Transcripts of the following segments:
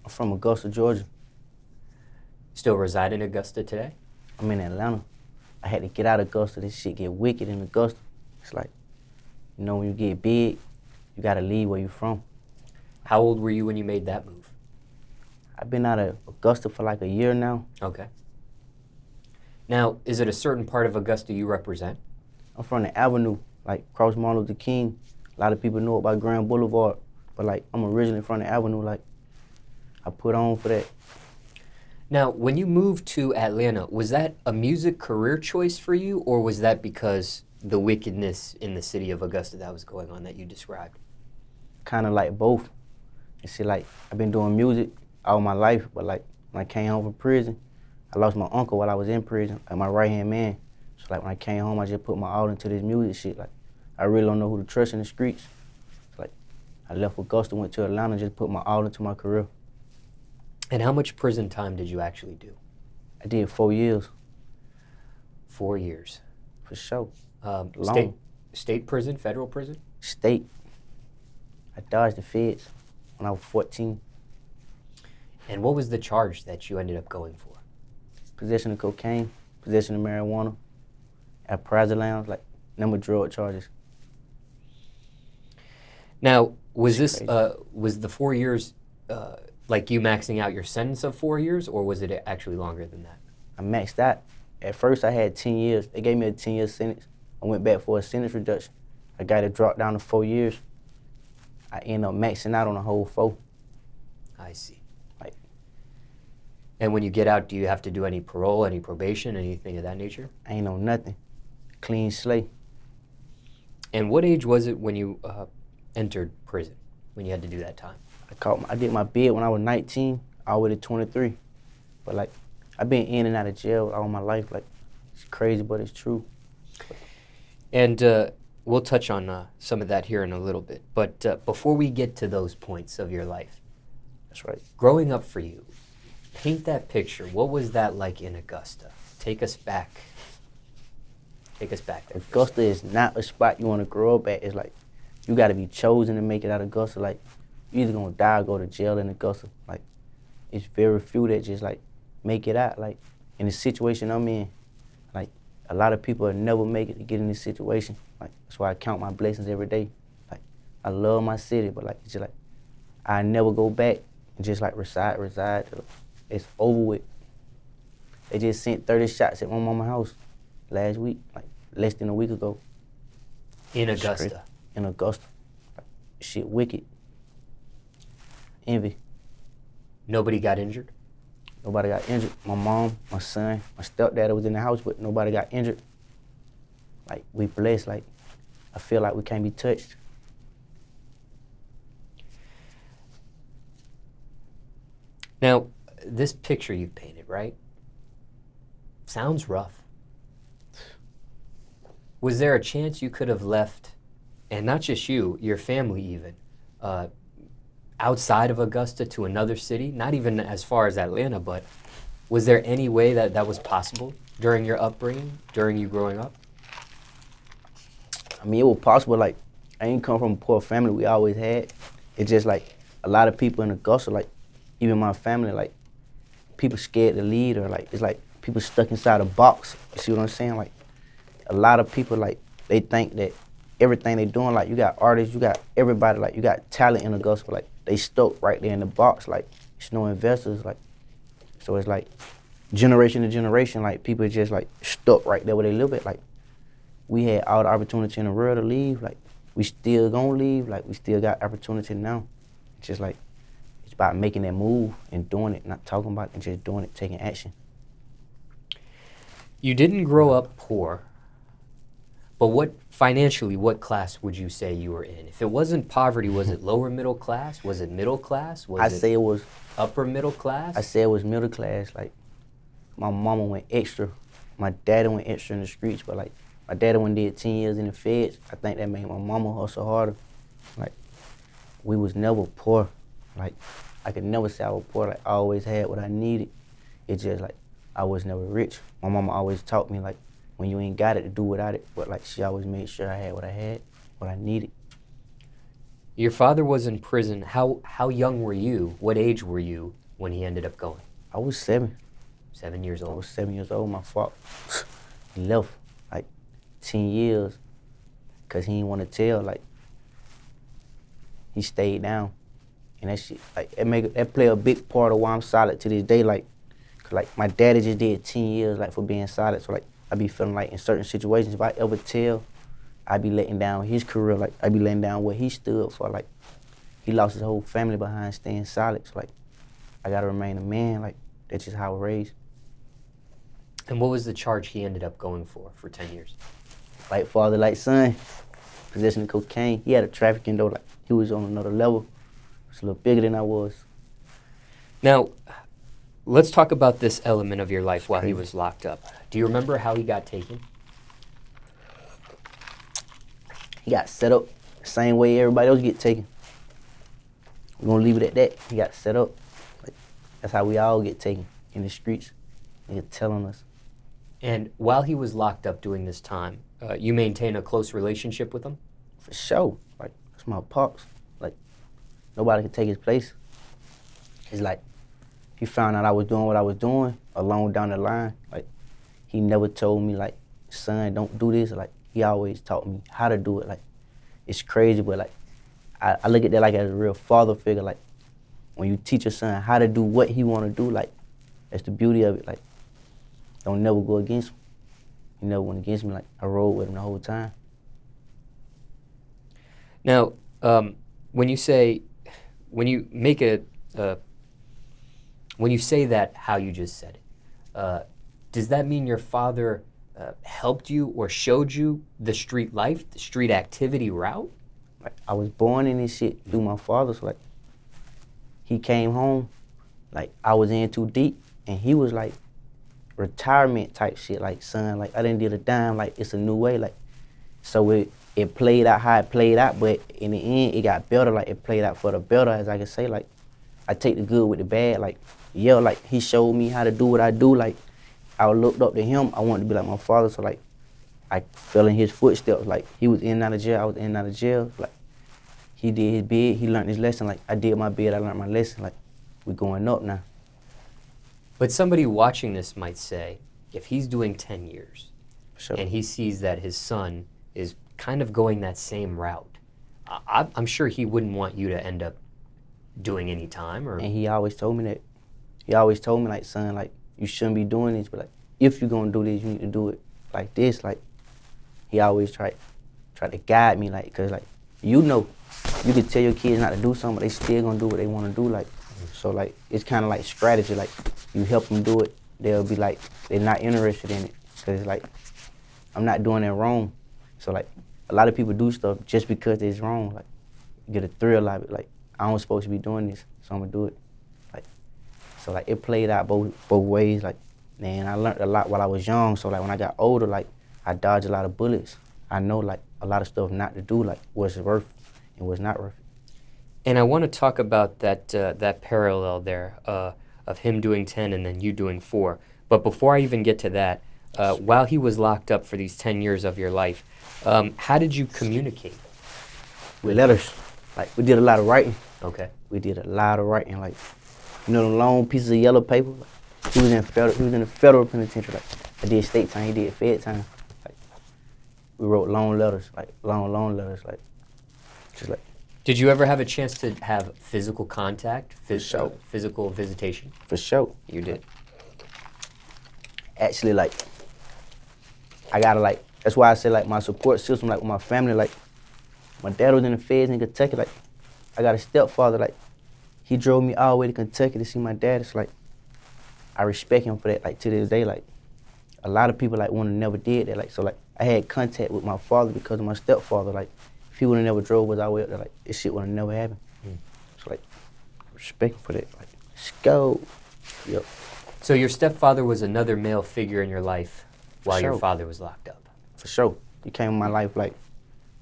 I'm from Augusta, Georgia. Still reside in Augusta today? I'm in Atlanta. I had to get out of Augusta. This shit get wicked in Augusta. It's like, you know, when you get big, you gotta leave where you from. How old were you when you made that move? I've been out of Augusta for like a year now. Okay. Now, is it a certain part of Augusta you represent? I'm from the Avenue, like cross Martin Luther King. A lot of people know about Grand Boulevard, but like I'm originally from the Avenue. Like I put on for that. Now, when you moved to Atlanta, was that a music career choice for you, or was that because the wickedness in the city of Augusta that was going on that you described? Kind of like both. You see, like I've been doing music all my life, but like when I came home from prison, I lost my uncle while I was in prison, like my right-hand man. So like when I came home, I just put my all into this music shit. Like I really don't know who to trust in the streets. So, like I left Augusta, went to Atlanta, just put my all into my career. And how much prison time did you actually do? I did 4 years. 4 years. For sure. State prison, federal prison? State. I dodged the feds when I was 14. And what was the charge that you ended up going for? Possession of cocaine, possession of marijuana, at private lounge, like number of drug charges. Now, was was the 4 years like you maxing out your sentence of 4 years, or was it actually longer than that? I maxed out. At first I had 10 years. They gave me a 10-year sentence. I went back for a sentence reduction. I got it dropped down to 4 years. I ended up maxing out on the whole 4. I see. And when you get out, do you have to do any parole, any probation, anything of that nature? I ain't know nothing. Clean slate. And what age was it when you entered prison, when you had to do that time? I did my bid when I was 19, all the way to 23. But like, I've been in and out of jail all my life. Like, it's crazy, but it's true. And we'll touch on some of that here in a little bit. But before we get to those points of your life, that's right. Growing up for you, paint that picture. What was that like in Augusta? Take us back. Take us back there. Augusta is not a spot you want to grow up at. It's like, you got to be chosen to make it out of Augusta. Like, you either going to die or go to jail in Augusta. Like, it's very few that just, like, make it out. Like, in the situation I'm in, like, a lot of people will never make it to get in this situation. Like, that's why I count my blessings every day. Like, I love my city, but, like, it's just, like, I never go back and just, like, reside. It's over with. They just sent 30 shots at my mama's house last week, like, less than a week ago. In Augusta? In Augusta. Like, shit wicked. Envy. Nobody got injured? Nobody got injured. My mom, my son, my stepdad was in the house, but nobody got injured. Like, we blessed. Like, I feel like we can't be touched. Now, this picture you've painted, right? Sounds rough. Was there a chance you could have left, and not just you, your family even, outside of Augusta to another city? Not even as far as Atlanta, but was there any way that that was possible during your upbringing, during you growing up? I mean, it was possible. Like, I ain't come from a poor family we always had. It's just like a lot of people in Augusta, like even my family, like people scared to lead, or like it's like people stuck inside a box. You see what I'm saying? Like a lot of people, like they think that everything they doing, like you got artists, you got everybody, like you got talent in Augusta, but like they stuck right there in the box. Like it's no investors, like so it's like generation to generation, like people just like stuck right there where they live at. Like we had all the opportunity in the world to leave, like we still gonna leave, like we still got opportunity now. It's just like it's about making that move and doing it, not talking about it, and just doing it, taking action. You didn't grow up poor, but what class would you say you were in? If it wasn't poverty, was it lower middle class? Was it middle class? I say it was upper middle class? I say it was middle class. Like my mama went extra, my daddy went extra in the streets, but like my daddy went did 10 years in the feds. I think that made my mama hustle harder. Like we was never poor. Like I could never say I was poor. Like I always had what I needed. It's just like I was never rich. My mama always taught me like when you ain't got it to do without it, but like she always made sure I had what I needed. Your father was in prison. How young were you? What age were you when he ended up going? I was 7. 7 years I old. was 7 years old. My father he left like 10 years because he didn't want to tell. Like, he stayed down. And that shit, like, that play a big part of why I'm solid to this day. Like, 'cause, like, my daddy just did 10 years, like, for being solid. So, like, I be feeling like in certain situations, if I ever tell, I be letting down his career. Like, I be letting down what he stood for. Like, he lost his whole family behind staying solid. So, like, I gotta remain a man. Like, that's just how I was raised. And what was the charge he ended up going for 10 years? Like father, like son, possession of cocaine. He had a trafficking though. Like, he was on another level. He was a little bigger than I was. Now, let's talk about this element of your life while he Crazy. was locked up. Do you remember how he got taken? He got set up the same way everybody else get taken. We're gonna leave it at that. He got set up. Like, that's how we all get taken in the streets. They're telling us. And while he was locked up during this time, you maintain a close relationship with him? For sure. Like, that's my pops. Like, nobody can take his place. It's like, he found out I was doing what I was doing along down the line. Like, he never told me, like, son, don't do this. Like, he always taught me how to do it. Like, it's crazy, but, like, I look at that like as a real father figure. Like, when you teach your son how to do what he want to do, like, that's the beauty of it. Like, don't never go against him. He never went against me. Like, I rode with him the whole time. Now, when you say that how you just said it, does that mean your father helped you or showed you the street life, the street activity route? Like, I was born in this shit through my father. So, like, he came home, like, I was in too deep, and he was like retirement type shit. Like, son, like, I didn't did a dime. Like, it's a new way. Like, so it played out how it played out, but in the end, it got better. Like, it played out for the better, as I can say. Like, I take the good with the bad. Like, yeah, like, he showed me how to do what I do. Like, I looked up to him. I wanted to be like my father. So, like, I fell in his footsteps. Like, he was in and out of jail. I was in and out of jail. Like, he did his bid. He learned his lesson. Like, I did my bid. I learned my lesson. Like, we going up now. But somebody watching this might say, if he's doing 10 years For sure. and he sees that his son is kind of going that same route, I'm sure he wouldn't want you to end up doing any time. Or And he always told me that. He always told me, like, son, like, you shouldn't be doing this, but, like, if you're gonna do this, you need to do it like this. Like, he always tried to guide me, like, cause, like, you know, you can tell your kids not to do something, but they still gonna do what they wanna do, like. So, like, it's kind of like strategy. Like, you help them do it, they'll be like, they're not interested in it, cause, like, I'm not doing it wrong. So, like, a lot of people do stuff just because it's wrong. Like, you get a thrill out of it. Like, I'm supposed to be doing this, so I'm gonna do it. Like, so, like, it played out both ways. Like, man, I learned a lot while I was young. So, like, when I got older, like, I dodged a lot of bullets. I know, like, a lot of stuff not to do, like, what's worth and what's not worth it. And I want to talk about that parallel there of him doing 10 and then you doing 4. But before I even get to that, while he was locked up for these 10 years of your life, how did you communicate? With letters. Like, we did a lot of writing. Okay. We did a lot of writing. Like, you know, the long pieces of yellow paper. Like, he was in the federal penitentiary. Like, I did state time. He did fed time. Like, we wrote long letters. Like, long letters. Like, just like. Did you ever have a chance to have physical contact, sure. Physical visitation? For sure. You did. Actually, like, I gotta, like, that's why I say, like, my support system, like, with my family, like, my dad was in the feds in Kentucky. Like, I got a stepfather. Like, he drove me all the way to Kentucky to see my dad. It's like, I respect him for that. Like, to this day, like, a lot of people, like, would have never did that. Like, so, like, I had contact with my father because of my stepfather. Like, if he would have never drove us all the way up there, like, this shit would have never happened. So, like, respect him for that. Like, let's go. Yep. So your stepfather was another male figure in your life while your sure. father was locked up? For sure. He came in my life, like,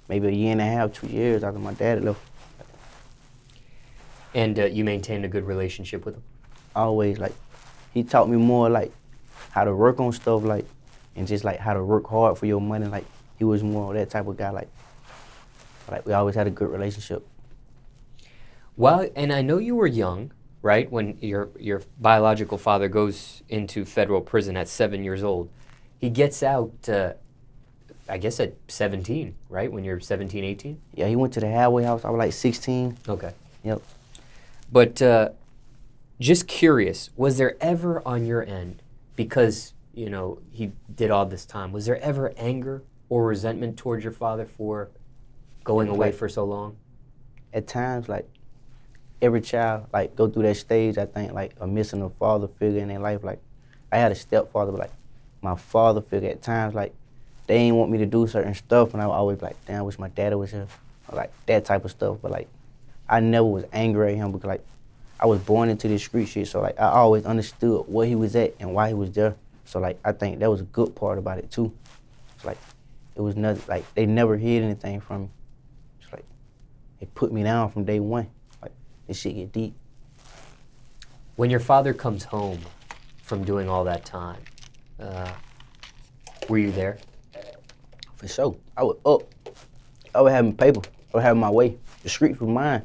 maybe a year and a half, 2 years after my dad left. And you maintained a good relationship with him? Always, like, he taught me more, like, how to work on stuff, like, and just, like, how to work hard for your money. Like, he was more of that type of guy, like we always had a good relationship. Well, and I know you were young, right, when your biological father goes into federal prison at 7 years old. He gets out, I guess, at 17, right, when you're 17, 18? Yeah, he went to the halfway house. I was like 16. Okay. Yep. But just curious, was there ever on your end, because, you know, he did all this time, was there ever anger or resentment towards your father for going away for so long? At times, like, every child, like, go through that stage, I think, like, of missing a father figure in their life. Like, I had a stepfather, but, like, my father figure at times, like, they ain't want me to do certain stuff, and I was always like, damn, I wish my daddy was here, or, like, that type of stuff. But, like, I never was angry at him because, like, I was born into this street shit, so, like, I always understood where he was at and why he was there. So, like, I think that was a good part about it, too. It's like, it was nothing, like, they never hid anything from me. It's like, they put me down from day one. Like, this shit get deep. When your father comes home from doing all that time, were you there? For sure. I was up. I was having paper. I was having my way. The streets was mine.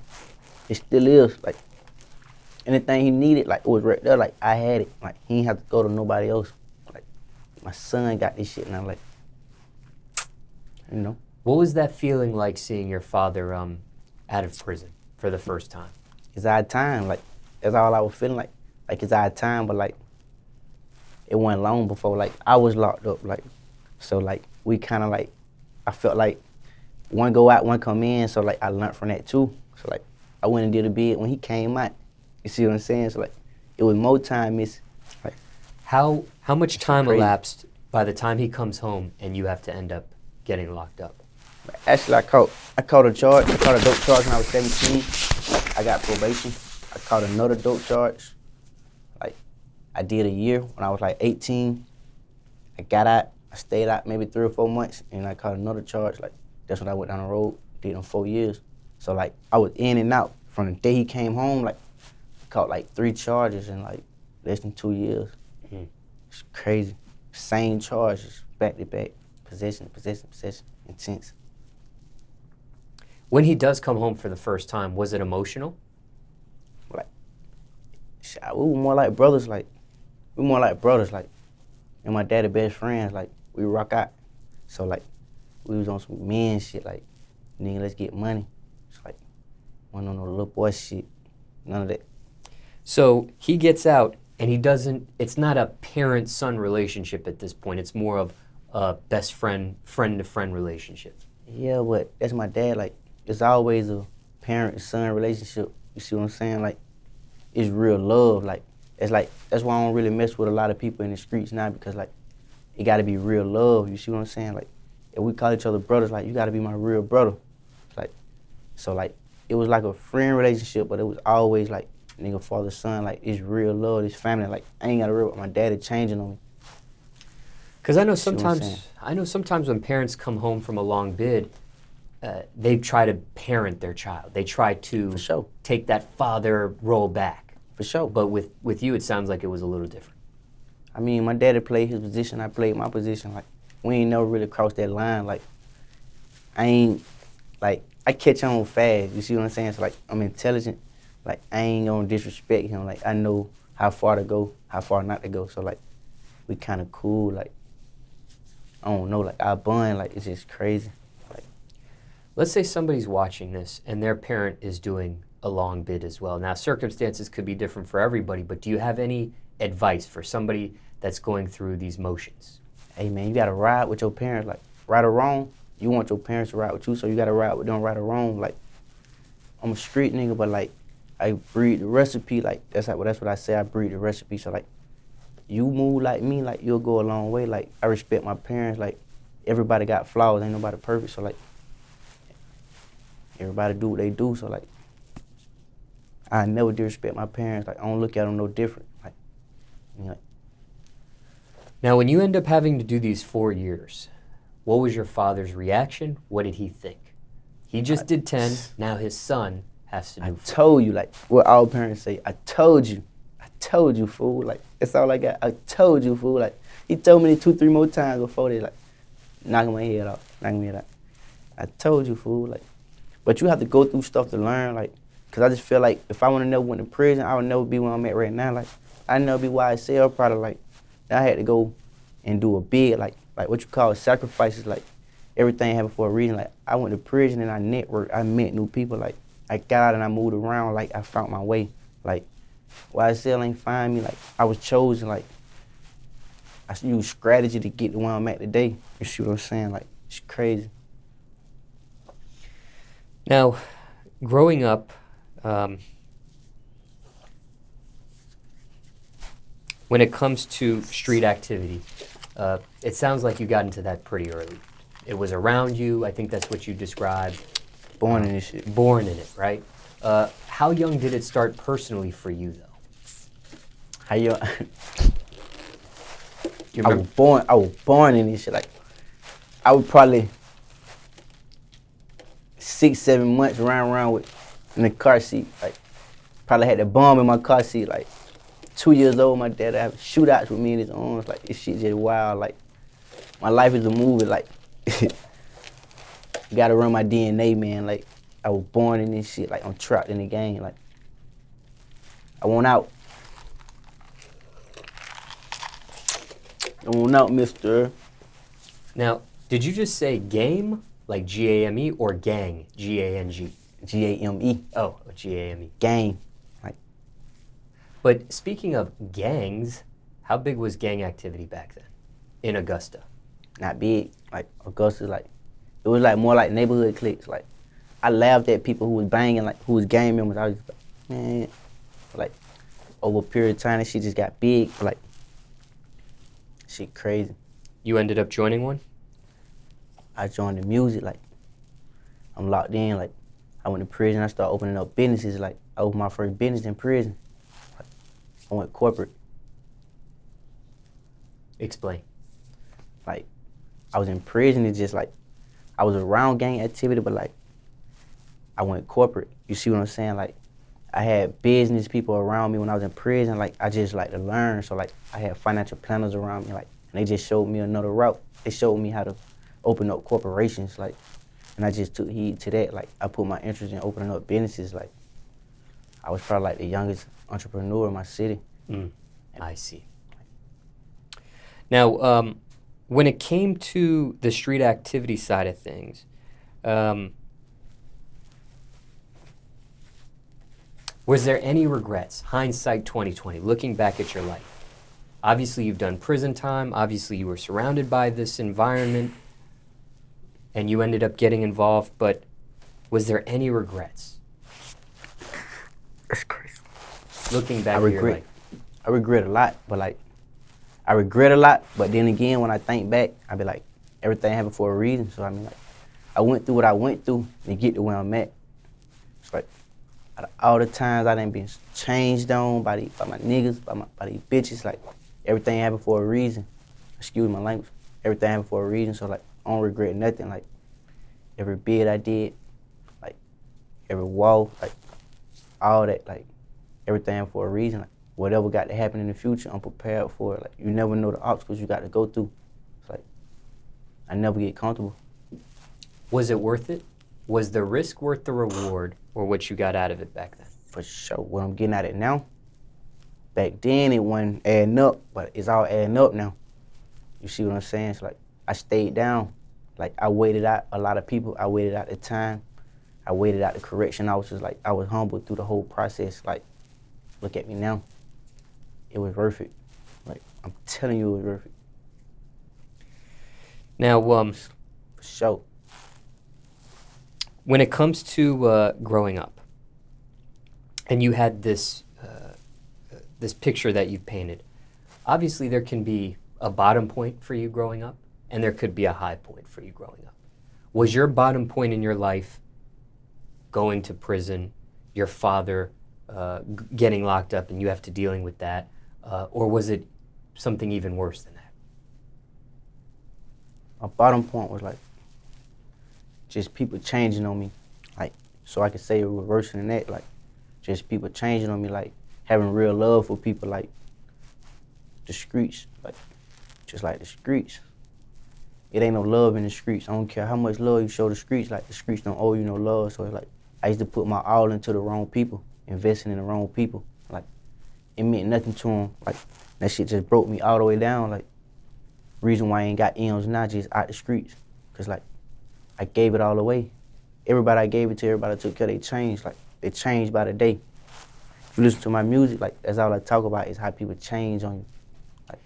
It still is. Like, anything he needed, like, it was right there. Like, I had it. Like, he ain't have to go to nobody else. Like, my son got this shit, and I'm like, you know. What was that feeling like, seeing your father out of prison for the first time? It's our time. Like, that's all I was feeling like. Like, it's our time, but, like, it wasn't long before, like, I was locked up. Like, so, like, we kind of, like, I felt like one go out, one come in. So, like, I learned from that, too. So, like, I went and did a bid when he came out. You see what I'm saying? So, like, it was more time missing. Like, how much time crazy. elapsed by the time he comes home and you have to end up getting locked up? Actually, I caught a charge. I caught a dope charge when I was 17. I got probation. I caught another dope charge. Like, I did a year when I was like 18. I got out. I stayed out maybe 3 or 4 months, and I caught another charge. Like, that's when I went down the road. Did them 4 years. So, like, I was in and out from the day he came home. Like, caught like 3 charges in like less than 2 years. Mm. It's crazy. Same charges, back to back. Possession, intense. When he does come home for the first time, was it emotional? Like, we were more like brothers. Like, and my daddy best friends. Like, we rock out. So, like, we was on some men shit. Like, nigga, let's get money. It's like, one on no little boy shit. None of that. So he gets out, and he doesn't, it's not a parent-son relationship at this point. It's more of a best friend, friend-to-friend relationship. Yeah, but that's my dad. Like, it's always a parent-son relationship. You see what I'm saying? Like, it's real love. Like, it's like, that's why I don't really mess with a lot of people in the streets now, because, like, it got to be real love. You see what I'm saying? Like, if we call each other brothers, like, you got to be my real brother. Like, so, like, it was like a friend relationship, but it was always, like, nigga, father, son. Like, it's real love, it's family. Like, I ain't got to worry about my daddy changing on me. Because I know sometimes when parents come home from a long bid, they try to parent their child. They try to For sure. take that father role back. For sure. But with you, it sounds like it was a little different. I mean, my daddy played his position, I played my position. Like, we ain't never really crossed that line. Like, I catch on fast. You see what I'm saying? So, like, I'm intelligent. Like, I ain't gonna disrespect him. Like, I know how far to go, how far not to go. So, like, we kind of cool. Like, I don't know. Like, our bond, like, it's just crazy. Like, Let's say somebody's watching this and their parent is doing a long bid as well. Now, circumstances could be different for everybody, but do you have any advice for somebody that's going through these motions? hey, man, you gotta ride with your parents. Like, right or wrong, you want your parents to ride with you, so you gotta ride with them, right or wrong. Like, I'm a street nigga, but, like, I breed the recipe. Like, that's what I say. I breed the recipe. So, like, you move like me, like, you'll go a long way. Like, I respect my parents. Like, everybody got flaws. Ain't nobody perfect. So, like, everybody do what they do. So, like, I never disrespect my parents. Like, I don't look at them no different. Like, you know, Now, when you end up having to do these 4 years, what was your father's reaction? What did he think? He just did 10. Now his son has to do 4. I told you, like, what all parents say. I told you, fool. Like, that's all I got. I told you, fool. Like, he told me 2, 3 more times before they, like, knocking my head out. I told you, fool. Like, but you have to go through stuff to learn. Like, Cause I just feel like if I would have never went to prison, I would never be where I'm at right now. Like I'd never be YSL probably. Like I had to go and do a big like what you call sacrifices. Like everything happened for a reason. Like I went to prison and I networked. I met new people. Like I got out and I moved around. Like I found my way. Like YSL ain't find me. Like I was chosen. Like I used strategy to get to where I'm at today. You see what I'm saying? Like it's crazy. Now, growing up, when it comes to street activity, it sounds like you got into that pretty early. It was around you. I think that's what you described. Born in this shit. Born in it, right? How young did it start personally for you, though? How you? Do you remember? I was born in this shit. Like I was probably 6-7 months running around in the car seat. Like probably had the bomb in my car seat. Like 2 years old, my dad had shootouts with me in his arms. Like this shit just wild. Like my life is a movie. Like gotta run my DNA, man. Like I was born in this shit. Like I'm trapped in the game. Like I want out. I want out, mister. Now, did you just say game, like G-A-M-E, or gang, G-A-N-G? G-A-M-E. Oh, G-A-M-E. Gang. Like But speaking of gangs, how big was gang activity back then in Augusta? not big. Like Augusta, like it was like more like neighborhood cliques. Like I laughed at people who was banging, like who was gang members. I was just like, man, like over a period of time, that shit just got big. Like shit crazy. You ended up joining one? I joined the music. Like I'm locked in. Like I went to prison. I started opening up businesses. Like I opened my first business in prison. Like, I went corporate. Explain. Like I was in prison. It's just like I was around gang activity, but like I went corporate. You see what I'm saying? Like I had business people around me when I was in prison. Like I just like to learn. So like I had financial planners around me. Like and they just showed me another route. They showed me how to open up corporations. Like and I just took heed to that. Like I put my interest in opening up businesses. Like I was probably like the youngest entrepreneur in my city. I see. Now, when it came to the street activity side of things, was there any regrets? Hindsight 2020, looking back at your life. Obviously, you've done prison time. Obviously, you were surrounded by this environment, and you ended up getting involved. But was there any regrets? That's crazy. Looking back at your life. I regret a lot, but like I regret a lot, but then again, when I think back, I be like, everything happened for a reason. So I mean, like, I went through what I went through to get to where I'm at. It's like, out of all the times I done been changed on by my niggas, by these bitches, like, everything happened for a reason. Excuse my language. Everything happened for a reason, so like, I don't regret nothing. Like, every bid I did, like, every wall, like, all that, like, everything happened for a reason. Like, whatever got to happen in the future, I'm prepared for it. Like, you never know the obstacles you got to go through. It's like, I never get comfortable. Was it worth it? Was the risk worth the reward, or what you got out of it back then? For sure. What I'm getting at it now, back then it wasn't adding up, but it's all adding up now. You see what I'm saying? It's like, I stayed down. Like, I waited out a lot of people. I waited out the time. I waited out the correction. I was just like, I was humbled through the whole process. Like, look at me now. It was worth it. Like, I'm telling you, it was worth it. Now, For sure. when it comes to growing up, and you had this this picture that you've painted, obviously there can be a bottom point for you growing up, and there could be a high point for you growing up. Was your bottom point in your life going to prison, your father getting locked up, and you have to dealing with that, or was it something even worse than that? My bottom point was like, just people changing on me. Like, so I could say it was worse than that. Like, just people changing on me, like, having real love for people, like, the streets. Like, just like the streets. It ain't no love in the streets. I don't care how much love you show the streets, like, the streets don't owe you no love. So it's like, I used to put my all into the wrong people, investing in the wrong people. Like, it meant nothing to them. Like, that shit just broke me all the way down. Like, reason why I ain't got M's now, just out the streets. Cause like, I gave it all away. Everybody I gave it to, everybody I took care, they changed. Like, they changed by the day. If you listen to my music, like, that's all I talk about is how people change on you. Like,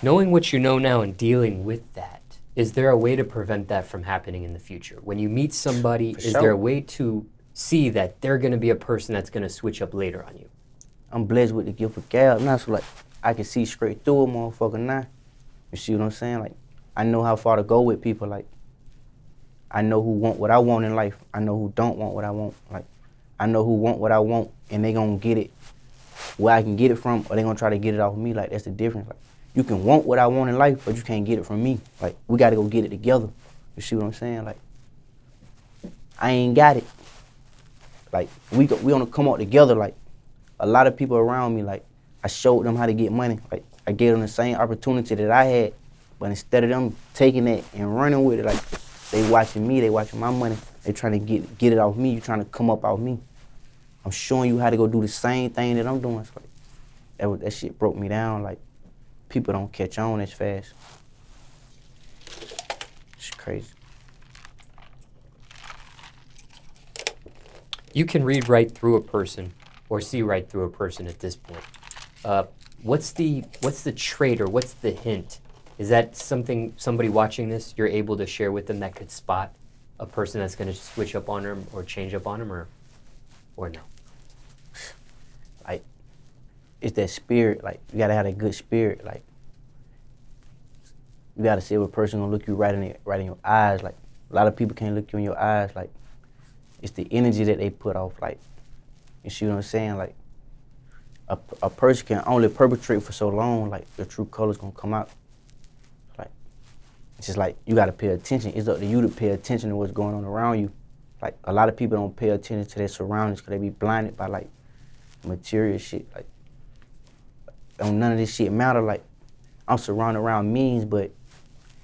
knowing what you know now and dealing with that, is there a way to prevent that from happening in the future? When you meet somebody, is there a way to see that they're gonna be a person that's gonna switch up later on you? I'm blessed with the gift of gab now, so like, I can see straight through a motherfucker now. You see what I'm saying? Like, I know how far to go with people. Like, I know who want what I want in life. I know who don't want what I want. Like, I know who want what I want, and they gonna get it where I can get it from, or they gonna try to get it off of me. Like, that's the difference. Like, you can want what I want in life, but you can't get it from me. Like, we gotta go get it together. You see what I'm saying? Like, I ain't got it. Like, we gonna come out together. Like, a lot of people around me, like, I showed them how to get money. Like, I gave them the same opportunity that I had, but instead of them taking it and running with it, like, they watching me, they watching my money, they trying to get it off me, you trying to come up off me. I'm showing you how to go do the same thing that I'm doing. So like, that shit broke me down. Like, people don't catch on as fast. It's crazy. You can read right through a person or see right through a person at this point. What's the trait or what's the hint? Is that something somebody watching this you're able to share with them that could spot a person that's going to switch up on them or change up on them, or no? Like, it's that spirit. Like, you gotta have a good spirit. Like, you gotta see if a person gonna look you right in your eyes. Like, a lot of people can't look you in your eyes. Like, it's the energy that they put off. Like, you see what I'm saying? Like, a person can only perpetrate for so long. Like, the true colors gonna come out. Like, it's just like, you gotta pay attention. It's up to you to pay attention to what's going on around you. Like, a lot of people don't pay attention to their surroundings because they be blinded by like material shit. Like, none of this shit matter. Like, I'm surrounded around memes, but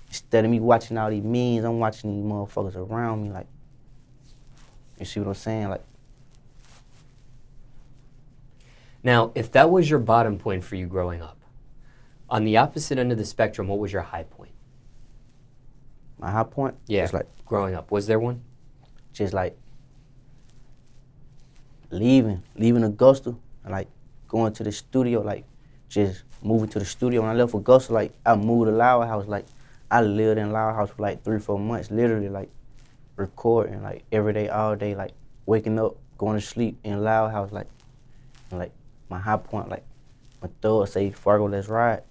instead of me watching all these memes, I'm watching these motherfuckers around me. Like, you see what I'm saying? Like, now, if that was your bottom point for you growing up, on the opposite end of the spectrum, what was your high point? my high point, Yeah, just like growing up, was there one? just like leaving Augusta, and like going to the studio, like just moving to the studio. When I left Augusta, like I moved to Loud House. Like, I lived in Loud House for like 3-4 months, literally like recording like every day, all day, like waking up, going to sleep in Loud House. Like, and like my high point, like my thug say, Fargo, let's ride.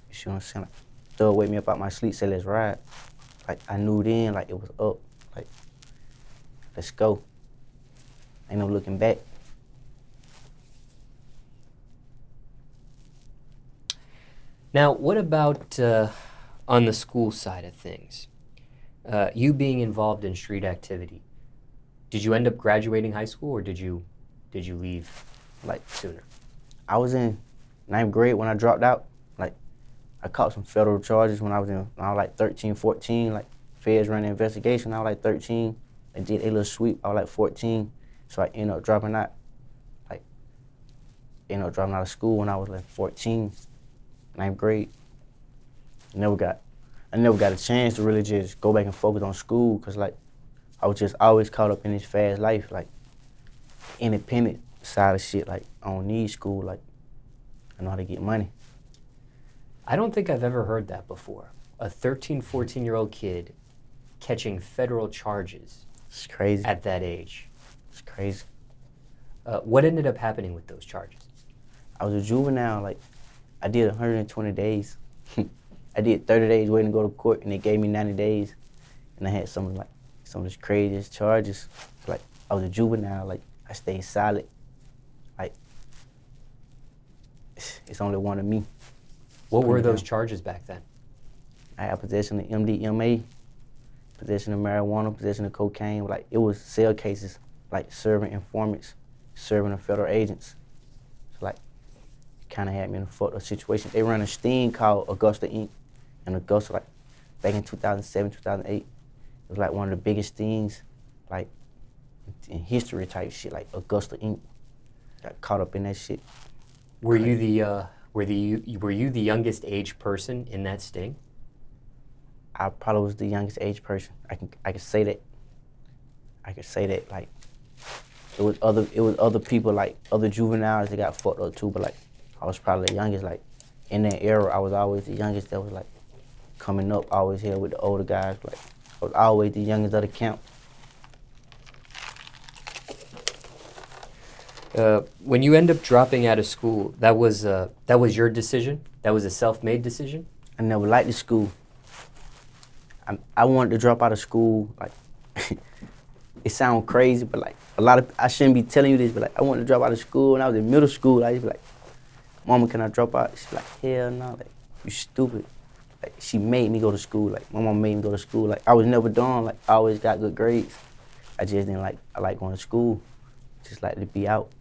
You see what I'm saying? Like, thug wake me up out my sleep, say, let's ride. Like, I knew then, like, it was up. Like, let's go. Ain't no looking back. Now, what about on the school side of things? You being involved in street activity, did you end up graduating high school, or did you leave like sooner? I was in 9th grade when I dropped out. Like, I caught some federal charges when I was like 13, 14. Like, feds ran an investigation. I was like 13. They did a little sweep. I was like 14. So I ended up dropping out. Like, ended up dropping out of school when I was like 14, 9th grade. I never got a chance to really just go back and focus on school, because like, I was just always caught up in this fast life, like independent side of shit. Like, I don't need school. Like, I know how to get money. I don't think I've ever heard that before. A 13, 14-year-old kid catching federal charges. It's crazy. At that age. It's crazy. What ended up happening with those charges? I was a juvenile. Like, I did 120 days. I did 30 days waiting to go to court, and they gave me 90 days. And I had some of the craziest charges. Like, I was a juvenile. Like, I stayed silent. Like, it's only one of me. What were those charges back then? I had possession of MDMA, possession of marijuana, possession of cocaine. Like, it was cell cases, like serving informants, serving the federal agents. So like, it kind of had me in a fucked up situation. They run a sting called Augusta Inc. in Augusta, like back in 2007, 2008. It was like one of the biggest stings, like in history type shit, like Augusta Inc. Got caught up in that shit. Were you the youngest age person in that sting? I probably was the youngest age person. I can say that. I could say that, like, it was other people, like other juveniles that got fucked up too, but like I was probably the youngest. Like in that era, I was always the youngest that was like coming up, always here with the older guys. Like I was always the youngest of the camp. When you end up dropping out of school, that was your decision? That was a self-made decision? I never liked the school. I wanted to drop out of school. Like, it sounds crazy, but like I shouldn't be telling you this, but like I wanted to drop out of school when I was in middle school. I used to be like, "Mama, can I drop out?" She's like, "Hell no, like you stupid." Like she made me go to school. Like my mom made me go to school. Like I was never dumb. Like I always got good grades. I just didn't like. I like going to school. Just like to be out.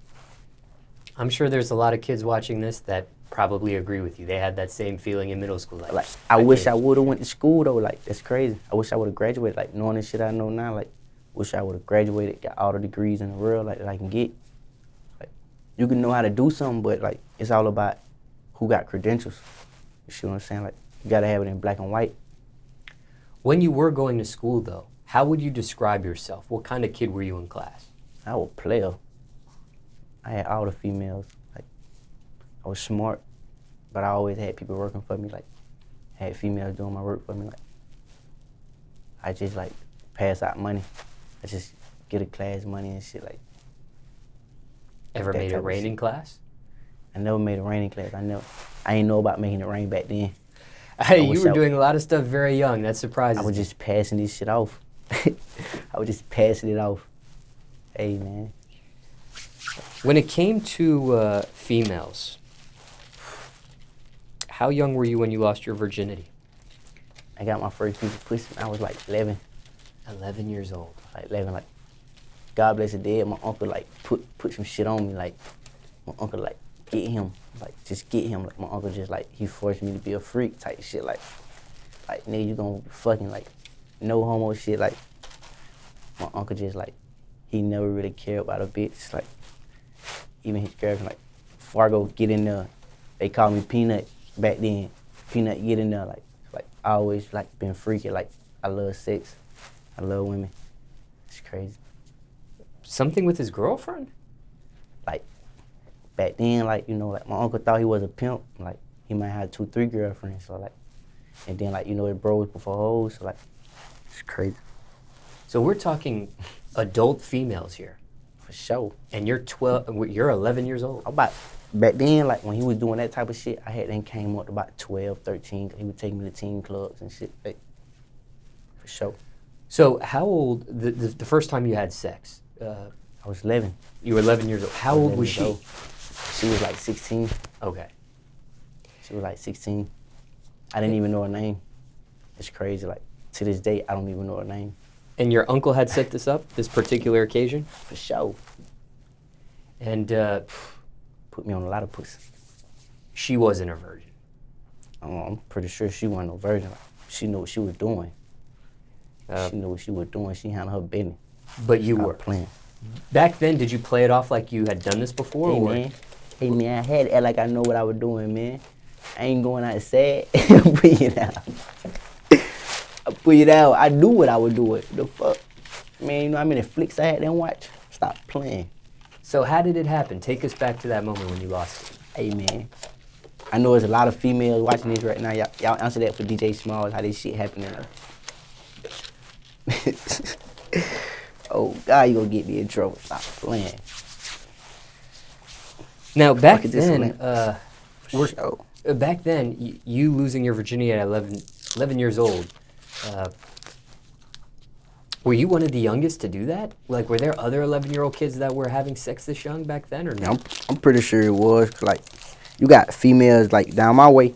I'm sure there's a lot of kids watching this that probably agree with you. They had that same feeling in middle school. Like I wish I would have went to school though. Like that's crazy. I wish I would have graduated. Like knowing the shit I know now. Like wish I would have graduated, got all the degrees in the world like that I can get. Like you can know how to do something, but like it's all about who got credentials. You see what I'm saying? Like you gotta have it in black and white. When you were going to school though, how would you describe yourself? What kind of kid were you in class? I was a player. I had all the females. Like I was smart, but I always had people working for me. Like I had females doing my work for me. Like I just like pass out money. I just get a class money and shit. Like ever made it rain in class? I never made it rain in class. I ain't know about making it rain back then. Hey, you were doing a lot of stuff very young. That surprises me. I was just passing this shit off. I was just passing it off. Hey, man. When it came to females, how young were you when you lost your virginity? I got my first piece of pussy when I was like 11. 11 years old. Like 11, like, God bless the dead, my uncle like put some shit on me. Like, my uncle like, get him. Like, just get him. Like, my uncle just like, he forced me to be a freak type shit. Like nigga, you gonna fucking like, no homo shit. Like, my uncle just like, he never really cared about a bitch. Like, even his girlfriend, like, Fargo, get in there. They called me Peanut back then. Peanut, get in there. Like I always like been freaky. Like, I love sex. I love women. It's crazy. Something with his girlfriend? Like, back then, like, you know, like, my uncle thought he was a pimp. Like, he might have 2, 3 girlfriends. So, like, and then, like, you know, it bros before hoes. So, like, it's crazy. So we're talking adult females here. For sure. And you're 11 years old. Back then, like, when he was doing that type of shit, I had then came up to about 12, 13. He would take me to teen clubs and shit. Like, for sure. So how old, the first time you had sex? I was 11. You were 11 years old. How old was she? She was like 16. Okay. She was like 16. I didn't even know her name. It's crazy. Like, to this day, I don't even know her name. And your uncle had set this up, this particular occasion? For sure. And put me on a lot of pussy. She wasn't a virgin. I'm pretty sure she wasn't no virgin. She knew what she was doing. She knew what she was doing. She handled her business. But you were playing. Back then, did you play it off like you had done this before? Hey man, I had to act like I know what I was doing, man. I ain't going out sad. Put it out. I put it out. I knew what I was doing. The fuck? Man, you know how many flicks I had to watch? Stop playing. So how did it happen? Take us back to that moment when you lost it. Hey man, I know there's a lot of females watching this right now. Y'all answer that for DJ Smallz, how this shit happening. Oh God, you gonna get me in trouble. Stop playing. Now back then, back then, you losing your virginity at 11 years old, were you one of the youngest to do that? Like, were there other 11-year-old kids that were having sex this young back then, or no? I'm pretty sure it was. Like, you got females, like, down my way,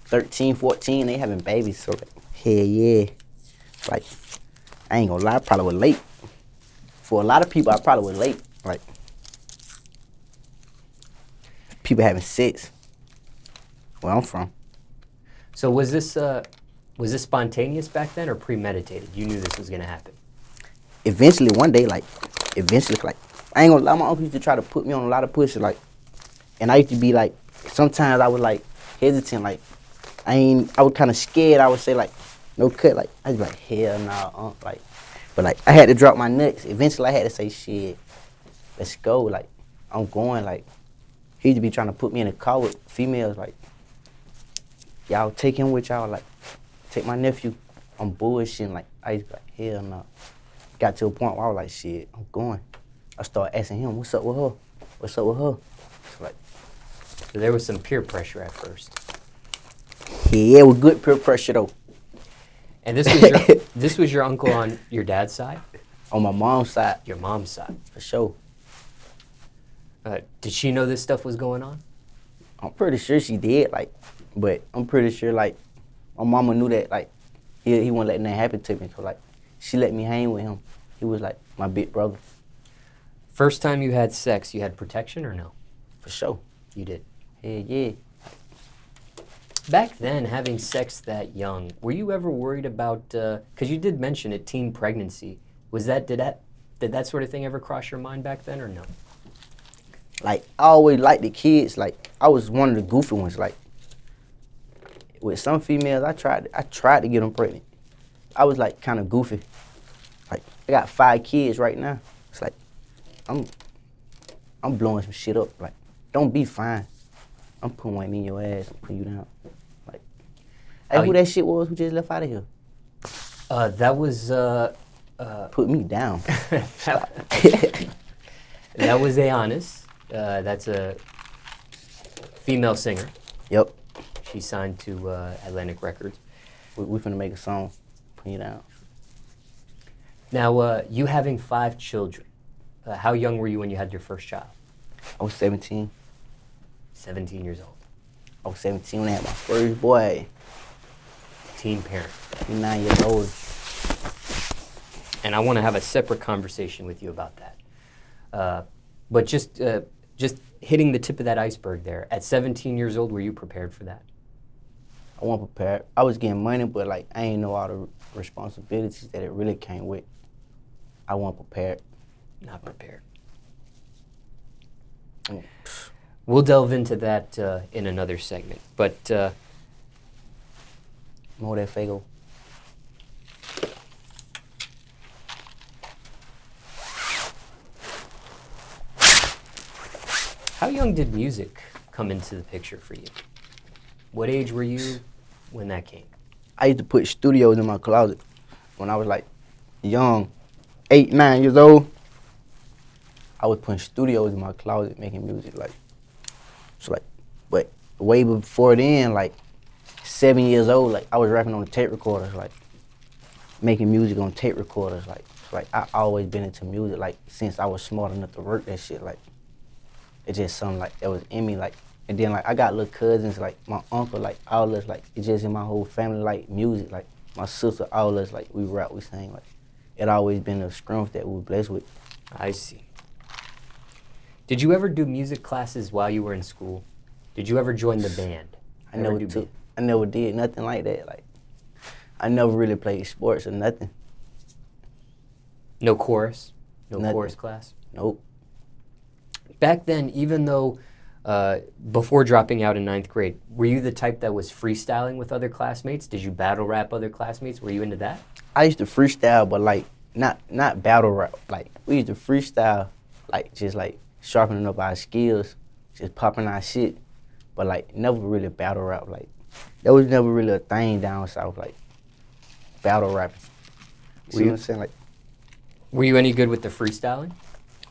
13, 14, they having babies. So, like, hell yeah. Like, I ain't gonna lie, I probably was late. For a lot of people, I probably was late. Like, people having sex where I'm from. So was this spontaneous back then or premeditated? You knew this was gonna happen? Eventually, one day, like, eventually, like, I ain't gonna lie, my uncle used to try to put me on a lot of pussy, like, and I used to be like, sometimes I was like hesitant, like, I was kind of scared. I would say like, no cut, like, I'd be like, hell nah, like, but like, I had to drop my nuts. Eventually, I had to say, shit, let's go, like, I'm going, like, he used to be trying to put me in a car with females, like, y'all take him with y'all, like, take my nephew. I'm bullshitting, like, I used to be like, hell no. Got to a point where I was like, shit, I'm going. I started asking him, what's up with her? What's up with her? So like, So there was some peer pressure at first. yeah, it was good peer pressure though. And this was your uncle on your dad's side? On my mom's side. Your mom's side. For sure. Did she know this stuff was going on? I'm pretty sure she did, like, but I'm pretty sure, like, my mama knew that, like, he wasn't letting that happen to me. So, like, she let me hang with him. He was, like, my big brother. First time you had sex, you had protection or no? For sure. You did? Hell yeah. Back then, having sex that young, were you ever worried about, because you did mention it, teen pregnancy. Did that sort of thing ever cross your mind back then or no? Like, I always liked the kids. Like, I was one of the goofy ones. Like, with some females, I tried to get them pregnant. I was, like, kind of goofy. Like, I got 5 kids right now. It's like, I'm blowing some shit up. Like, don't be fine. I'm putting one in your ass and putting you down. Like, hey, who that shit was who just left out of here? That was, Put me down. that was Aonis. That's a female singer. Yep. She signed to Atlantic Records. We finna make a song. Put you down. Now, you having 5 children, how young were you when you had your first child? I was 17. 17 years old. I was 17 when I had my first boy. Teen parent. 9 years old. And I want to have a separate conversation with you about that. But just hitting the tip of that iceberg there. At 17 years old, were you prepared for that? I wasn't prepared. I was getting money, but like I ain't know all the responsibilities that it really came with. I wasn't prepared. Not prepared. Mm. We'll delve into that in another segment. But More that Fago. how young did music come into the picture for you? What age were you when that came? I used to put studios in my closet when I was like young, 8, 9 years old. I was putting studios in my closet making music, like, so like, but way before then, like 7 years old, like I was rapping on the tape recorders, like making music on tape recorders, like, so, like I always been into music, like since I was smart enough to work that shit, like it's just something like that was in me, like, and then like I got little cousins, like my uncle, like all us, like it's just in my whole family, like music, like my sister, all us, like we rap, we sing, like it always been a strength that we were blessed with. I see. Did you ever do music classes while you were in school? Did you ever join the band? I never did nothing like that. Like, I never really played sports or nothing. No chorus? No Nothing. chorus class? Nope. Back then, even though before dropping out in 9th grade, were you the type that was freestyling with other classmates? Did you battle rap other classmates? Were you into that? I used to freestyle, but like not battle rap. Like we used to freestyle, like just like sharpening up our skills, just popping our shit, but like never really battle rap. Like that was never really a thing down south. Like battle rapping. You see what I'm saying? Like were you any good with the freestyling?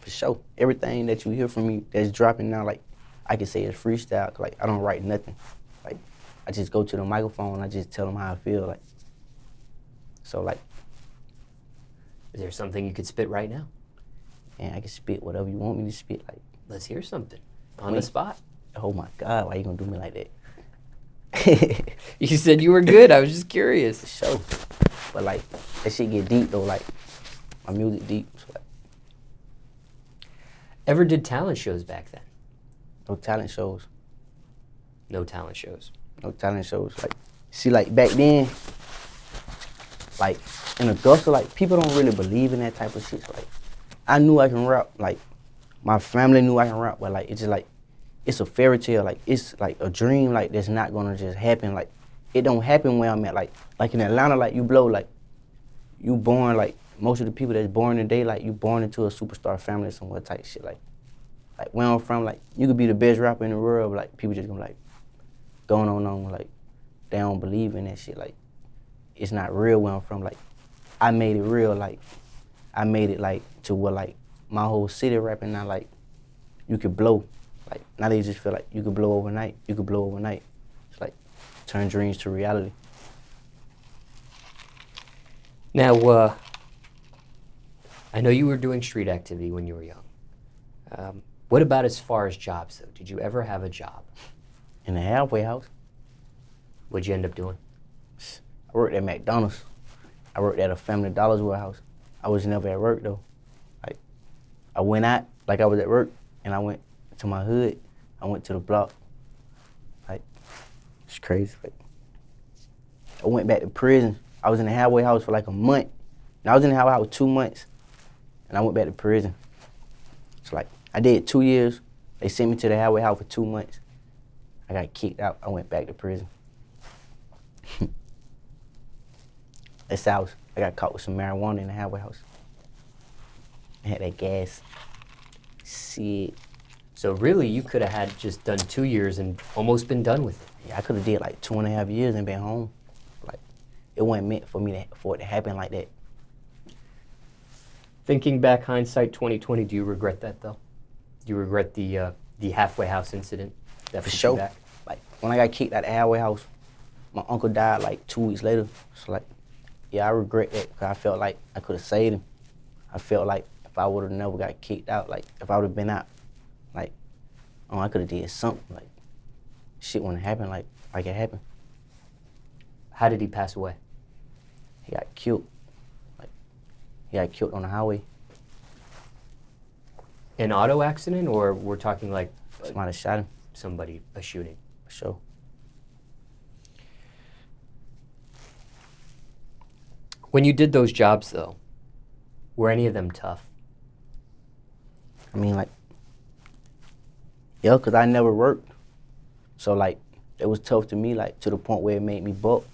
for sure, everything that you hear from me that's dropping now, like I can say it's freestyle. 'Cause, like I don't write nothing. Like I just go to the microphone and I just tell them how I feel. Like so, like. Is there something you could spit right now? And I can spit whatever you want me to spit. Like, Let's hear something on the spot. oh my God, why you gonna do me like that? You said you were good. I was just curious. For sure. But like, that shit get deep though. Like, my music deep. So like, Ever did talent shows back then? no talent shows. No talent shows. No talent shows. Like, see, like back then, like in Augusta, like people don't really believe in that type of shit. So like, I knew I can rap. Like, my family knew I can rap, but like, it's just like, it's a fairy tale. Like, it's like a dream. Like, that's not gonna just happen. Like, it don't happen where I'm at. Like in Atlanta, like you blow. Like, you born like most of the people that's born today. Like, you born into a superstar family or some what type shit. Like where I'm from, like you could be the best rapper in the world, but like people just gonna like going on like they don't believe in that shit. Like, it's not real where I'm from. Like, I made it real. Like, I made it like to where like my whole city rapping now. Like, you could blow. Like, now they just feel like you could blow overnight. You could blow overnight. It's like turn dreams to reality. Now, I know you were doing street activity when you were young. What about as far as jobs, though? Did you ever have a job? In the halfway house, What'd you end up doing? I worked at McDonald's. I worked at a Family Dollar's warehouse. I was never at work though. Like, I went out like I was at work, and I went to my hood. I went to the block. Like, it's crazy. Like, I went back to prison. I was in the halfway house for like a month. And I was in the halfway house 2 months, and I went back to prison. So like, I did 2 years. They sent me to the halfway house for 2 months. I got kicked out. I went back to prison. That's how I got caught with some marijuana in the halfway house. I had that gas. Shit. So really, you could have had just done 2 years and almost been done with it. Yeah, I could have did like 2.5 years and been home. Like, it wasn't meant for for it to happen like that. Thinking back, hindsight 2020, do you regret that though? Do you regret the halfway house incident? That For put you sure. back? Like, when I got kicked out of the halfway house, my uncle died like 2 weeks later. So like, yeah, I regret that because I felt like I could have saved him. I felt like if I would have never got kicked out, like if I would have been out, like, oh, I could have did something. Like, shit wouldn't happen like it happened. How did he pass away? He got killed. Like, he got killed on the highway. An auto accident, or we're talking like Somebody shot him, a shooting? for sure. When you did those jobs though, were any of them tough? I mean, like, yeah, because I never worked. So, like, it was tough to me, like, to the point where it made me buck.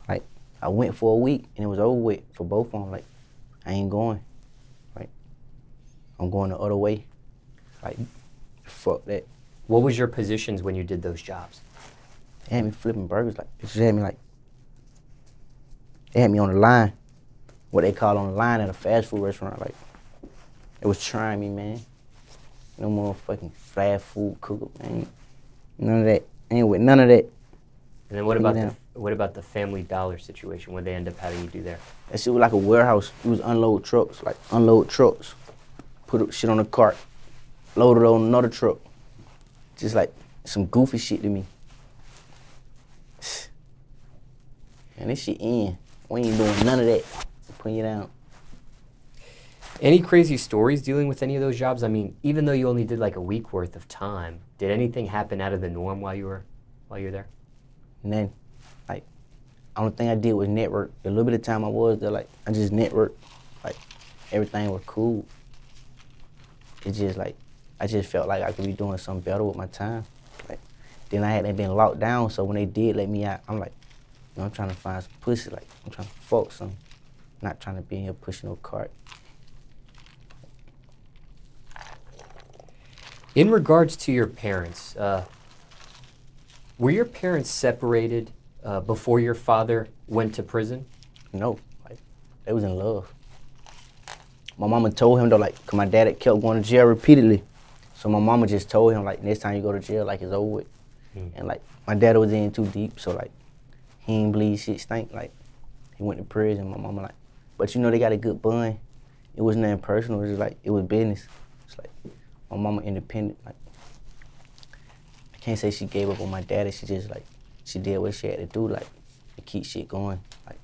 Like, I went for a week, and it was over with for both of them. Like, I ain't going. Like, I'm going the other way. Like, fuck that. What was your positions when you did those jobs? They had me flipping burgers. Like, it just had me, like, they had me on the line. What they call on the line at a fast food restaurant. Like, it was trying me, man. No more fucking fast food cooker, man. None of that. Ain't with none of that. And then what about the Family Dollar situation? What they end up having you do there? That shit was like a warehouse. It was unload trucks, put shit on a cart, load it on another truck. Just like some goofy shit to me. And this shit in. We ain't doing none of that. Putting you down. Any crazy stories dealing with any of those jobs? I mean, even though you only did like a week worth of time, did anything happen out of the norm while you were there? And then, like, only thing I did was network. The little bit of time I was there, like, I just networked. Like, everything was cool. It's just like, I just felt like I could be doing something better with my time. Like, then I hadn't been locked down, so when they did let me out, I'm like, you know, I'm trying to find some pussy. Like, I'm trying to fuck something. Not trying to be in here pushing no cart. In regards to your parents, were your parents separated before your father went to prison? No, like, they was in love. My mama told him though, like, cause my dad had kept going to jail repeatedly. So my mama just told him, like, next time you go to jail, like, it's over with. And like, my dad was in too deep, so like, he ain't believe shit stink. Like, he went to prison. My mama like, but you know they got a good bond. It was nothing personal. It was just like, it was business. It's like, my mama independent. Like, I can't say she gave up on my daddy. She just like, she did what she had to do, like, to keep shit going. Like.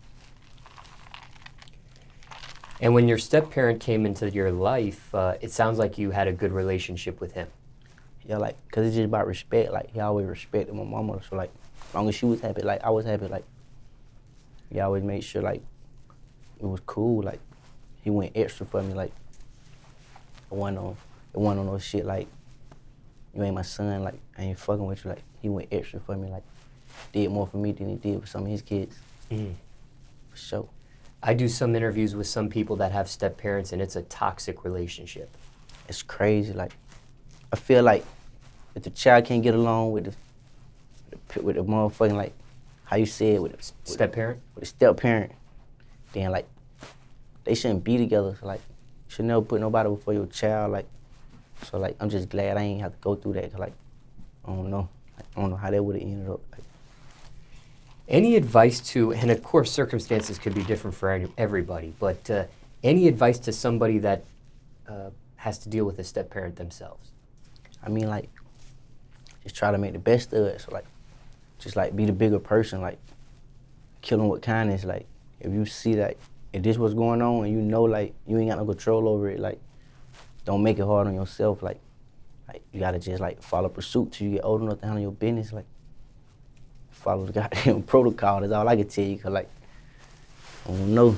And when your step-parent came into your life, it sounds like you had a good relationship with him. Yeah, like, cause it's just about respect. Like, he always respected my mama. So like, as long as she was happy, like, I was happy. Like, he always made sure, like, it was cool. Like, he went extra for me. Like, It wasn't on no shit like, you ain't my son, like, I ain't fucking with you. Like, he went extra for me, like, did more for me than he did for some of his kids. For sure. I do some interviews with some people that have step parents, and it's a toxic relationship. It's crazy. Like, I feel like if the child can't get along with the motherfucking, like, how you said, with the Step parent? With the step parent, then, like, they shouldn't be together. So, like, you should never put nobody before your child. Like, so, like, I'm just glad I ain't have to go through that. Cause, like, I don't know. Like, I don't know how that would have ended up. Like, any advice to, and of course circumstances could be different for everybody, but any advice to somebody that has to deal with a step parent themselves? I mean, like, just try to make the best of it. So, like, just, like, be the bigger person. Like, kill them with kindness. Like, if you see, like, if this what's going on and you know, like, you ain't got no control over it, like, don't make it hard on yourself. Like you gotta just, like, follow pursuit till you get old enough to handle your business. Like, follow the goddamn protocol. That's all I can tell you. Cause, like, I don't know.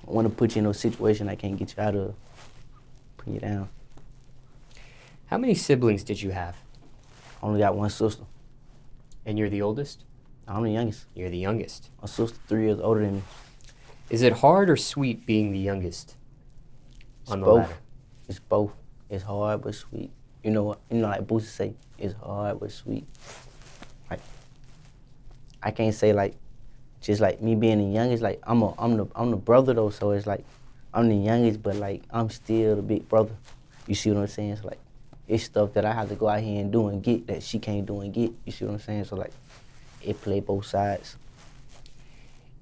I want to put you in no situation I can't get you out of. Put you down. How many siblings did you have? I only got one sister. And you're the oldest? I'm the youngest. You're the youngest. My sister 3 years older than me. Is it hard or sweet being the youngest on the both. ladder? It's both. It's hard but sweet. You know what? You know, like Boosie say, it's hard but sweet. Like, I can't say, like, just like me being the youngest. Like, I'm the brother though, so it's like I'm the youngest, but like I'm still the big brother. You see what I'm saying? So like, it's stuff that I have to go out here and do and get that she can't do and get. You see what I'm saying? So like, it play both sides.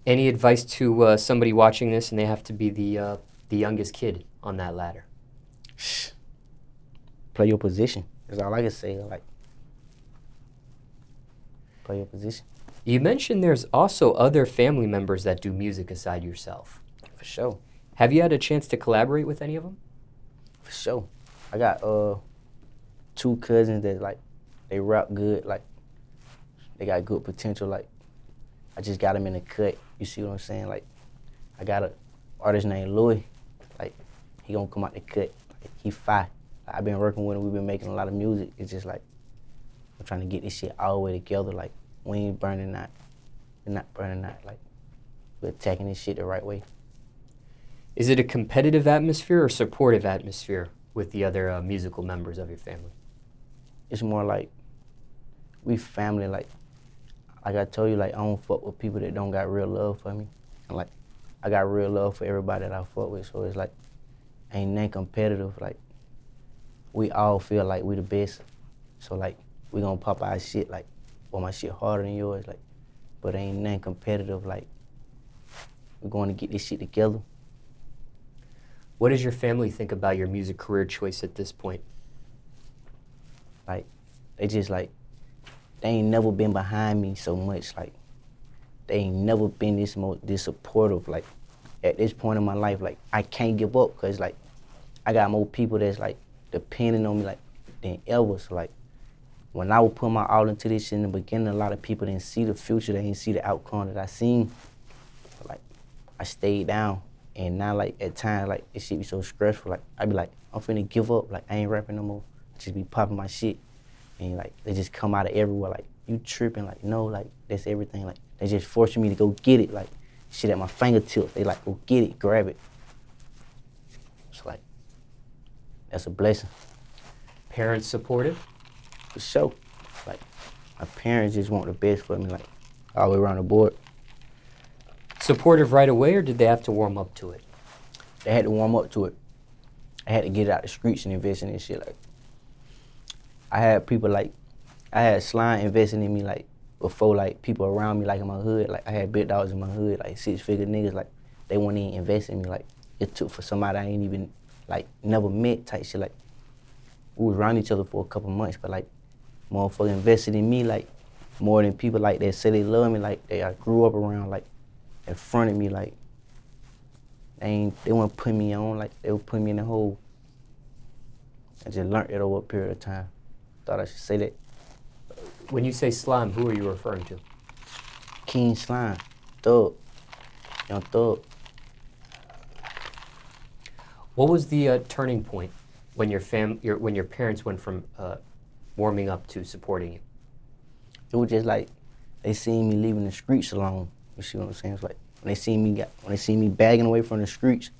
Any advice to somebody watching this and they have to be the youngest kid on that ladder? Play your position. That's all I can say. Like, play your position. You mentioned there's also other family members that do music aside yourself. For sure. Have you had a chance to collaborate with any of them? For sure. I got 2 cousins that, like, they rap good. Like, they got good potential. Like, I just got them in the cut. You see what I'm saying? Like, I got an artist named Louis. Like, he gonna come out the cut. Like, he fire. Like, I've been working with him. We've been making a lot of music. It's just like, I'm trying to get this shit all the way together. Like, we ain't burning out. We're not burning out. Like, we're attacking this shit the right way. Is it a competitive atmosphere or supportive atmosphere with the other musical members of your family? It's more like, we family. Like I told you, like, I don't fuck with people that don't got real love for me. And like, I got real love for everybody that I fuck with. So it's like, ain't nothing competitive. Like, we all feel like we the best. So like, we gonna pop our shit. Like, well, my shit harder than yours. Like, but ain't nothing competitive. Like, we're going to get this shit together. What does your family think about your music career choice at this point? Like, they just like, they ain't never been behind me so much. Like, they ain't never been this supportive. Like, at this point in my life, like, I can't give up because, like, I got more people that's, like, depending on me, like, than ever. So, like, when I would put my all into this shit in the beginning, a lot of people didn't see the future. They didn't see the outcome that I seen. But, like, I stayed down. And now, like, at times, like, it shit be so stressful. Like, I be like, I'm finna give up. Like, I ain't rapping no more. Just be popping my shit. And, like, they just come out of everywhere. Like, you tripping. Like, no, like, that's everything. Like, they just forcing me to go get it. Like, shit at my fingertips. They like, go get it, grab it. It's like, that's a blessing. Parents supportive? For sure. Like, my parents just want the best for me, like, all the way around the board. Supportive right away, or did they have to warm up to it? They had to warm up to it. I had to get it out the streets and invest in this shit. Like, I had people like, I had Slime investing in me, like, before, like, people around me, like, in my hood. Like, I had big dogs in my hood, like, 6-figure niggas, like, they wouldn't even invest in me. Like, it took for somebody I ain't even, like, never met type shit. Like, we was around each other for a couple months, but, like, motherfucker invested in me, like, more than people, like, that say they love me, like, I grew up around, like, in front of me, like, they wouldn't put me on, like, they would put me in the hole. I just learned it over a period of time. Thought I should say that. When you say Slime, who are you referring to? King Slime, Thug, Young Thug. What was the turning point when when your parents went from warming up to supporting you? It was just like they seen me leaving the streets alone. You see what I'm saying? It's like when they seen me bagging away from the streets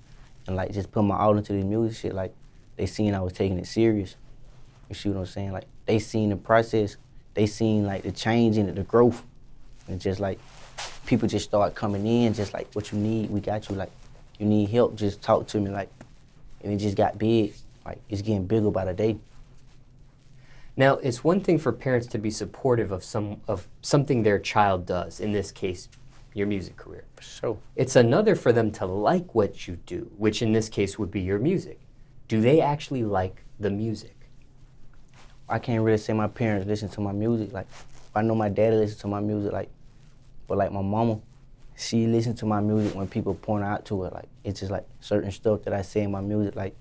and like just put my all into the music shit, like they seen I was taking it serious. You see what I'm saying? Like they seen the process, they seen like the change in it, the growth. And just like people just start coming in, just like what you need, we got you. Like you need help, just talk to me. Like, and it just got big. Like it's getting bigger by the day. Now, it's one thing for parents to be supportive of something their child does, in this case, your music career. For sure. It's another for them to like what you do, which in this case would be your music. Do they actually like the music? I can't really say my parents listen to my music. Like, I know my daddy listens to my music, like, but like my mama, she listens to my music when people point out to her. Like, it's just like certain stuff that I say in my music, like,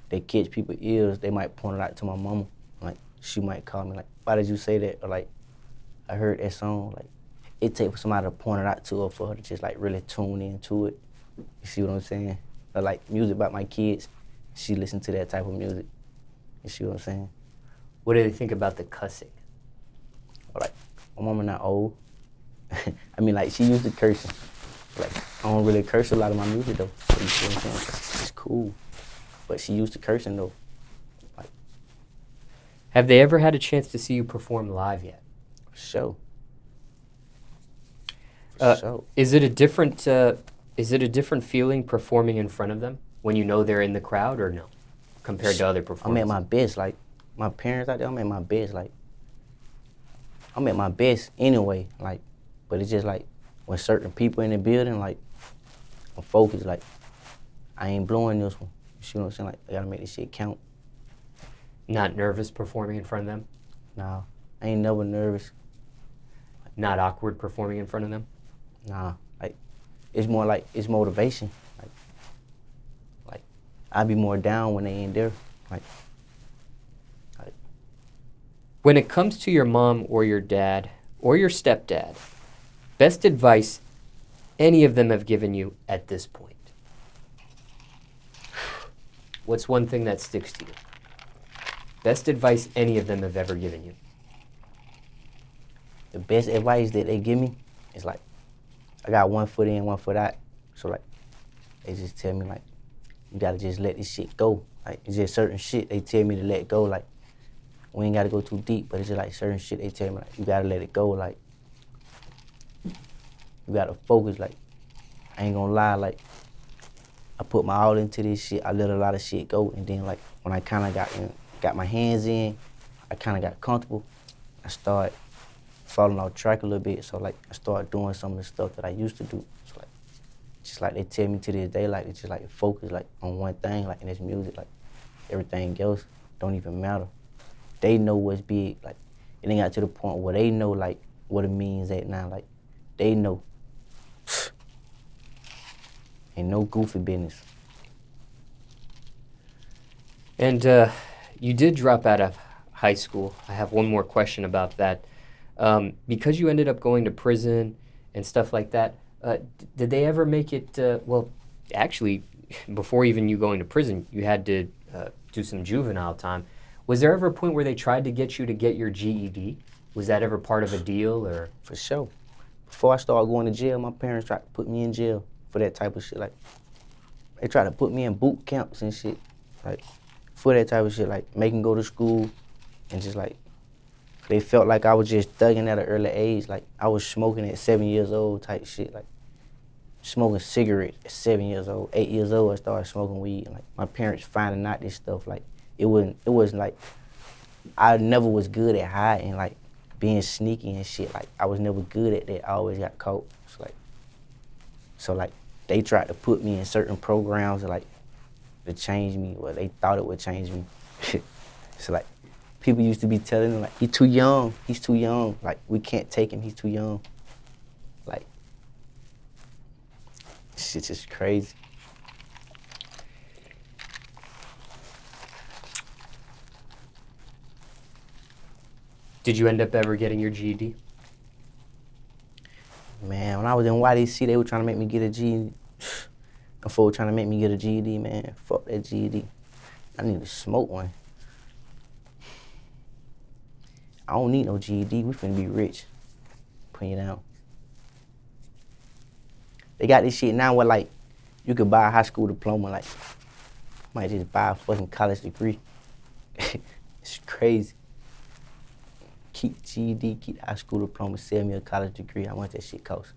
they catch people's ears, they might point it out to my mama. Like, she might call me, like, why did you say that? Or like, I heard that song. Like, it takes for somebody to point it out to her for her to just like really tune into it. You see what I'm saying? Or like music about my kids, she listen to that type of music. You see what I'm saying? What do they think about the cussing? Or like, my mama not old. I mean, like, she used to cursing. Like, I don't really curse a lot of my music, though. You see what I'm saying? It's cool. But she used to cursing, though. Like, have they ever had a chance to see you perform live yet? for sure. For sure. Is it a different feeling performing in front of them when you know they're in the crowd, or no, compared to other performances? I'm at my best. Like, my parents out there, I'm at my best. Like, I'm at my best anyway. Like, but it's just like when certain people in the building, like, I'm focused. Like, I ain't blowing this one. You see what I'm saying? Like, I gotta make this shit count. Not nervous performing in front of them? Nah, I ain't never nervous. Not awkward performing in front of them? Nah, like, it's more like, it's motivation. Like I be more down when they ain't there. Like, when it comes to your mom or your dad or your stepdad, best advice any of them have given you at this point? What's one thing that sticks to you? Best advice any of them have ever given you? the best advice that they give me is like, I got one foot in, one foot out. So like, they just tell me like, you gotta just let this shit go. Like, it's just certain shit they tell me to let go. Like, we ain't gotta go too deep, but it's just like certain shit they tell me like, you gotta let it go. Like, you gotta focus. Like, I ain't gonna lie. Like, I put my all into this shit. I let a lot of shit go, and then like when I kind of got my hands in, I kind of got comfortable. I started falling off track a little bit. So like, I started doing some of the stuff that I used to do. So like, just like they tell me to this day, like, it's just like focus like on one thing, like in this music, like everything else don't even matter. They know what's big. Like, it ain't got to the point where they know like what it means at now. Like, they know. Ain't no goofy business. And you did drop out of high school. I have one more question about that. Because you ended up going to prison and stuff like that, did they ever make it, well, actually, before even you going to prison, you had to do some juvenile time. Was there ever a point where they tried to get you to get your GED? Was that ever part of a deal, or? For sure. Before I started going to jail, my parents tried to put me in jail for that type of shit. Like, they tried to put me in boot camps and shit. Like, for that type of shit, like, make them go to school and just like, they felt like I was just thugging at an early age. Like, I was smoking at 7 years old type shit. Like, smoking cigarettes at 7 years old. 8 years old, I started smoking weed. Like, my parents finding out this stuff. Like, it wasn't like, I never was good at hiding, like, being sneaky and shit. Like, I was never good at that. I always got caught. So like, they tried to put me in certain programs, like, to change me, or they thought it would change me. So like, people used to be telling them like, he's too young. Like, we can't take him, he's too young. Like, shit's just crazy. Did you end up ever getting your GED? Man, when I was in YDC, they were trying to make me get a GED. Them folks trying to make me get a GED, man. Fuck that GED. I need to smoke one. I don't need no GED. We finna be rich. Put you down. They got this shit now where like you could buy a high school diploma, like might just buy a fucking college degree. It's crazy. Keep GED, keep the high school diploma, sell me a college degree. How much that shit cost?